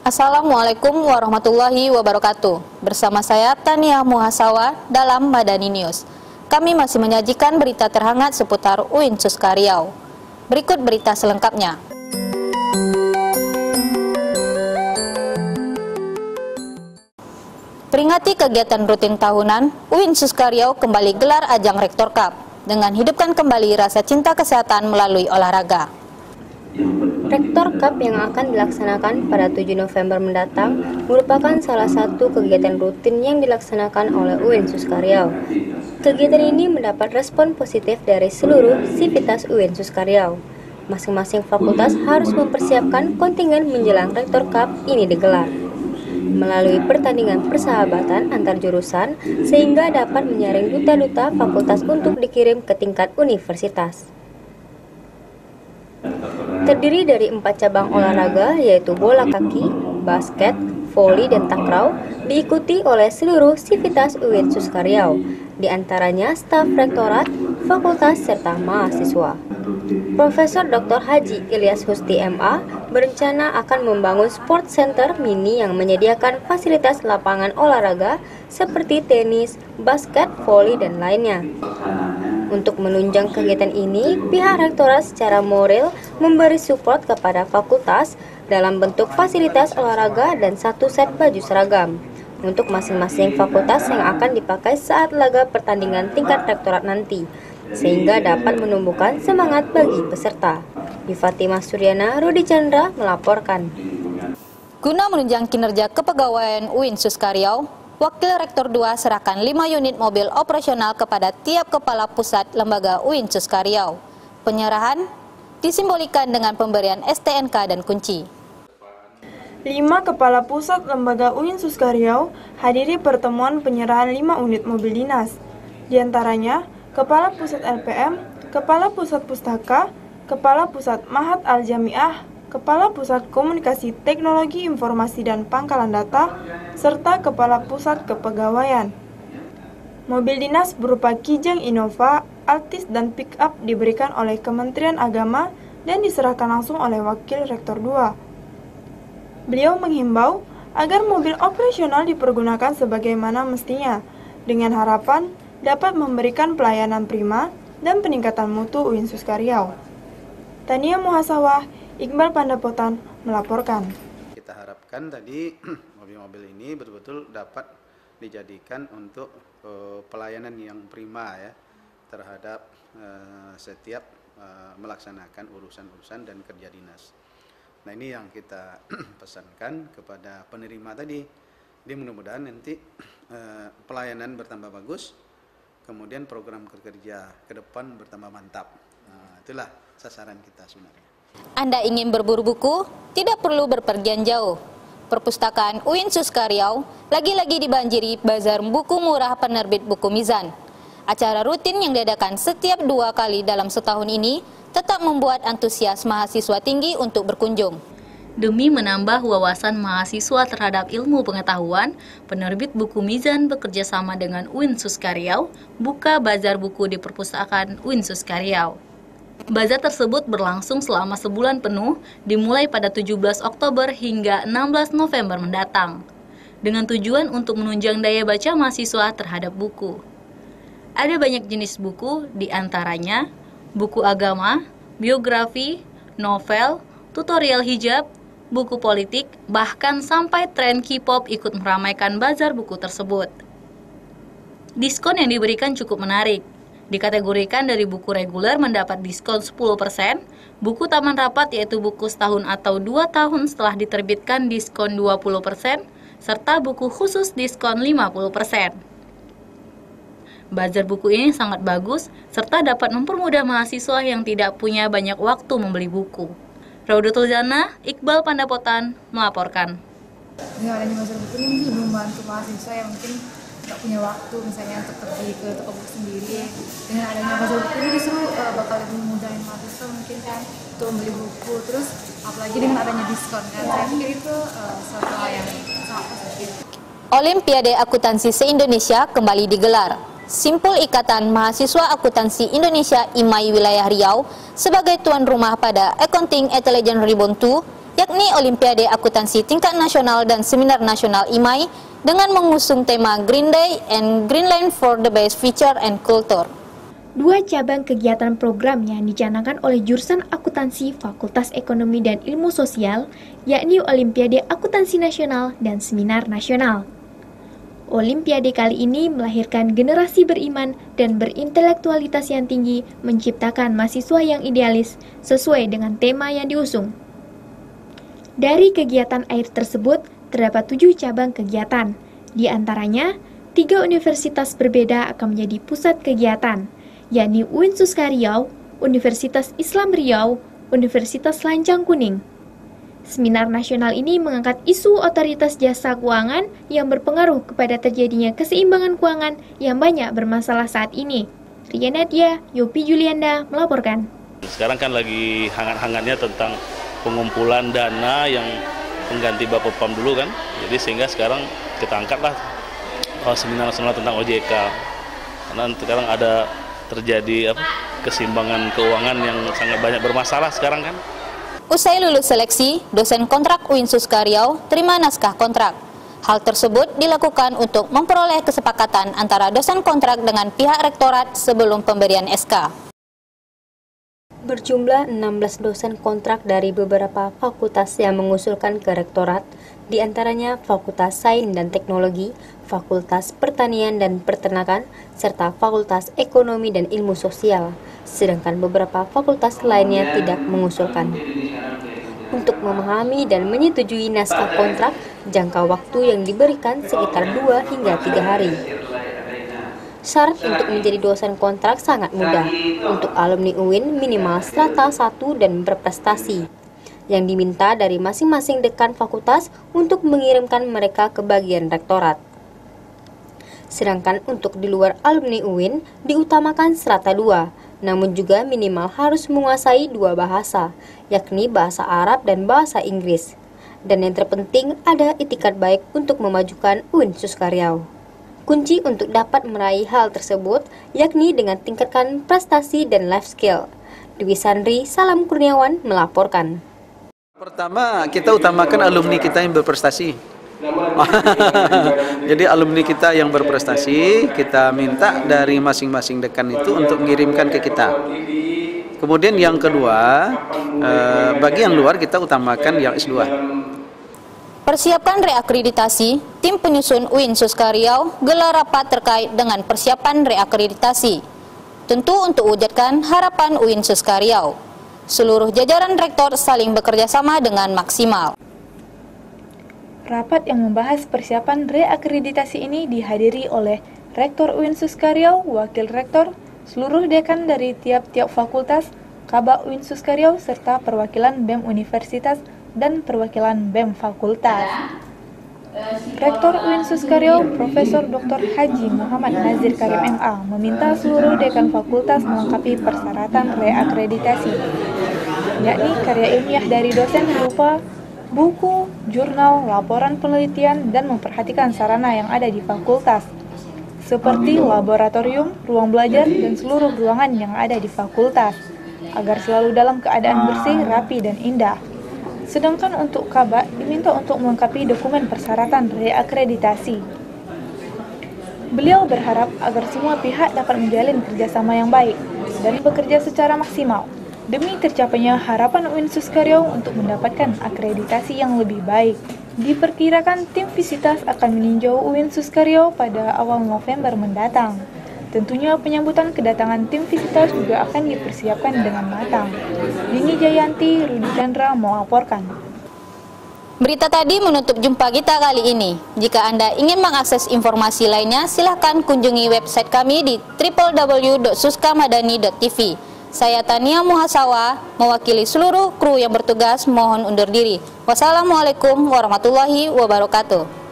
Assalamualaikum warahmatullahi wabarakatuh. Bersama saya Tania Muhasawa dalam Madani News. Kami masih menyajikan berita terhangat seputar UIN Suska Riau. Berikut berita selengkapnya. Peringati kegiatan rutin tahunan, UIN Suska Riau kembali gelar ajang Rektor Cup dengan hidupkan kembali rasa cinta kesehatan melalui olahraga. Rektor Cup yang akan dilaksanakan pada 7 November mendatang merupakan salah satu kegiatan rutin yang dilaksanakan oleh UIN Suska Riau. Kegiatan ini mendapat respon positif dari seluruh sivitas UIN Suska Riau. Masing-masing fakultas harus mempersiapkan kontingen menjelang Rektor Cup ini digelar melalui pertandingan persahabatan antar jurusan sehingga dapat menyaring duta-duta fakultas untuk dikirim ke tingkat universitas. Terdiri dari 4 cabang olahraga yaitu bola kaki, basket, voli, dan takraw, diikuti oleh seluruh sivitas UIN Suska Riau, diantaranya staf rektorat, fakultas, serta mahasiswa. Profesor Dr. Haji Ilyas Husti MA berencana akan membangun sport center mini yang menyediakan fasilitas lapangan olahraga seperti tenis, basket, voli, dan lainnya. Untuk menunjang kegiatan ini, pihak rektorat secara moral memberi support kepada fakultas dalam bentuk fasilitas olahraga dan 1 set baju seragam untuk masing-masing fakultas yang akan dipakai saat laga pertandingan tingkat rektorat nanti, sehingga dapat menumbuhkan semangat bagi peserta. Fatimah Suryana, Rudi Chandra melaporkan. Guna menunjang kinerja kepegawaian UIN Suska Riau, Wakil Rektor 2 serahkan 5 unit mobil operasional kepada tiap kepala pusat lembaga UIN Suska Riau. Penyerahan disimbolikan dengan pemberian STNK dan kunci. 5 kepala pusat lembaga UIN Suska Riau hadiri pertemuan penyerahan 5 unit mobil dinas. Di antaranya, Kepala Pusat LPM, Kepala Pusat Pustaka, Kepala Pusat Mahat Al-Jamiah, Kepala Pusat Komunikasi Teknologi Informasi dan Pangkalan Data, serta Kepala Pusat Kepegawaian. Mobil dinas berupa Kijang Innova, Altis, dan pick-up diberikan oleh Kementerian Agama dan diserahkan langsung oleh Wakil Rektor 2. Beliau menghimbau agar mobil operasional dipergunakan sebagaimana mestinya, dengan harapan dapat memberikan pelayanan prima dan peningkatan mutu UIN Suska Riau. Tania Muhasawa, Iqbal Pandapotan melaporkan. Kita harapkan tadi mobil-mobil ini betul-betul dapat dijadikan untuk pelayanan yang prima ya terhadap setiap melaksanakan urusan-urusan dan kerja dinas. Nah, ini yang kita pesankan kepada penerima tadi. Jadi mudah-mudahan nanti pelayanan bertambah bagus, kemudian program kerja ke depan bertambah mantap. Nah, itulah sasaran kita sebenarnya. Anda ingin berburu buku? Tidak perlu berpergian jauh. Perpustakaan UIN Suska Riau lagi-lagi dibanjiri bazar buku murah penerbit buku Mizan. Acara rutin yang diadakan setiap 2 kali dalam setahun ini tetap membuat antusias mahasiswa tinggi untuk berkunjung. Demi menambah wawasan mahasiswa terhadap ilmu pengetahuan, penerbit buku Mizan bekerjasama dengan UIN Suska Riau buka bazar buku di perpustakaan UIN Suska Riau. Bazar tersebut berlangsung selama sebulan penuh, dimulai pada 17 Oktober hingga 16 November mendatang, dengan tujuan untuk menunjang daya baca mahasiswa terhadap buku. Ada banyak jenis buku, diantaranya buku agama, biografi, novel, tutorial hijab, buku politik, bahkan sampai tren K-pop ikut meramaikan bazar buku tersebut. Diskon yang diberikan cukup menarik. Dikategorikan dari buku reguler mendapat diskon 10%, buku taman rapat yaitu buku setahun atau 2 tahun setelah diterbitkan diskon 20%, serta buku khusus diskon 50%. Bazar buku ini sangat bagus, serta dapat mempermudah mahasiswa yang tidak punya banyak waktu membeli buku. Raudatul Jannah, Iqbal Pandapotan melaporkan. Dengan adanya bazar buku ini mungkin lebih membantu mahasiswa yang mungkin nggak punya waktu misalnya untuk pergi ke toko buku sendiri. Dengan adanya bazar buku ini justru bakal lebih memudahin mahasiswa mungkin kan untuk membeli buku. Terus apalagi dengan adanya diskon kan, saya pikir itu suatu hal yang sangat positif. Olimpiade Akuntansi se-Indonesia kembali digelar. Simpul Ikatan Mahasiswa Akuntansi Indonesia IMAI Wilayah Riau sebagai tuan rumah pada Accounting Intelligence Ribbon 2 yakni Olimpiade Akuntansi Tingkat Nasional dan Seminar Nasional IMAI dengan mengusung tema Green Day and Greenland for the Best Future and Culture. 2 cabang kegiatan program yang dicanangkan oleh jurusan akuntansi Fakultas Ekonomi dan Ilmu Sosial, yakni Olimpiade Akuntansi Nasional dan Seminar Nasional. Olimpiade kali ini melahirkan generasi beriman dan berintelektualitas yang tinggi, menciptakan mahasiswa yang idealis sesuai dengan tema yang diusung. Dari kegiatan air tersebut, terdapat 7 cabang kegiatan. Di antaranya, 3 universitas berbeda akan menjadi pusat kegiatan, yakni UIN Suska Riau, Universitas Islam Riau, Universitas Lancang Kuning. Seminar nasional ini mengangkat isu otoritas jasa keuangan yang berpengaruh kepada terjadinya keseimbangan keuangan yang banyak bermasalah saat ini. Ria Nadia, Yopi Julianda melaporkan. Sekarang kan lagi hangat-hangatnya tentang pengumpulan dana yang pengganti Bapepam dulu kan. Jadi sehingga sekarang kita angkatlah seminar nasional tentang OJK. Karena sekarang ada terjadi keseimbangan keuangan yang sangat banyak bermasalah sekarang kan. Usai lulus seleksi, dosen kontrak UIN Suska Riau terima naskah kontrak. Hal tersebut dilakukan untuk memperoleh kesepakatan antara dosen kontrak dengan pihak rektorat sebelum pemberian SK. Berjumlah 16 dosen kontrak dari beberapa fakultas yang mengusulkan ke rektorat, di antaranya Fakultas Sains dan Teknologi, Fakultas Pertanian dan Peternakan, serta Fakultas Ekonomi dan Ilmu Sosial, sedangkan beberapa fakultas lainnya tidak mengusulkan. Untuk memahami dan menyetujui naskah kontrak, jangka waktu yang diberikan sekitar 2 hingga 3 hari. Syarat untuk menjadi dosen kontrak sangat mudah. Untuk alumni UIN minimal strata 1 dan berprestasi. Yang diminta dari masing-masing dekan fakultas untuk mengirimkan mereka ke bagian rektorat. Sedangkan untuk di luar alumni UIN diutamakan strata 2, namun juga minimal harus menguasai 2 bahasa, yakni bahasa Arab dan bahasa Inggris. Dan yang terpenting ada itikat baik untuk memajukan UIN Suska Riau. Kunci untuk dapat meraih hal tersebut yakni dengan tingkatkan prestasi dan life skill. Dwi Sandri, Salam Kurniawan melaporkan. Pertama, kita utamakan alumni kita yang berprestasi. Jadi alumni kita yang berprestasi, kita minta dari masing-masing dekan itu untuk mengirimkan ke kita. Kemudian yang kedua, bagi yang luar kita utamakan yang S2. Persiapan reakreditasi, tim penyusun UIN Suska Riau gelar rapat terkait dengan persiapan reakreditasi. Tentu untuk wujudkan harapan UIN Suska Riau. Seluruh jajaran rektor saling bekerja sama dengan maksimal. Rapat yang membahas persiapan reakreditasi ini dihadiri oleh Rektor UIN Suska Riau, Wakil Rektor, seluruh dekan dari tiap-tiap fakultas, Kabak UIN Suska Riau, serta perwakilan BEM Universitas dan perwakilan BEM Fakultas. Rektor UIN Suska Riau, Profesor Dr. Haji Muhammad Nazir Karim MA, meminta seluruh dekan fakultas melengkapi persyaratan reakreditasi, yakni karya ilmiah dari dosen berupa buku, jurnal, laporan penelitian, dan memperhatikan sarana yang ada di fakultas, seperti laboratorium, ruang belajar, dan seluruh ruangan yang ada di fakultas, agar selalu dalam keadaan bersih, rapi, dan indah. Sedangkan untuk Kabak diminta untuk melengkapi dokumen persyaratan reakreditasi. Beliau berharap agar semua pihak dapat menjalin kerjasama yang baik dan bekerja secara maksimal demi tercapainya harapan UIN Suska Riau untuk mendapatkan akreditasi yang lebih baik. Diperkirakan tim Visitas akan meninjau UIN Suska Riau pada awal November mendatang. Tentunya penyambutan kedatangan tim Visitas juga akan dipersiapkan dengan matang. Dini Jayanti, Rudi Chandra melaporkan. Berita tadi menutup jumpa kita kali ini. Jika Anda ingin mengakses informasi lainnya, silahkan kunjungi website kami di www.suskamadani.tv. Saya Tania Muhasawa, mewakili seluruh kru yang bertugas, mohon undur diri. Wassalamualaikum warahmatullahi wabarakatuh.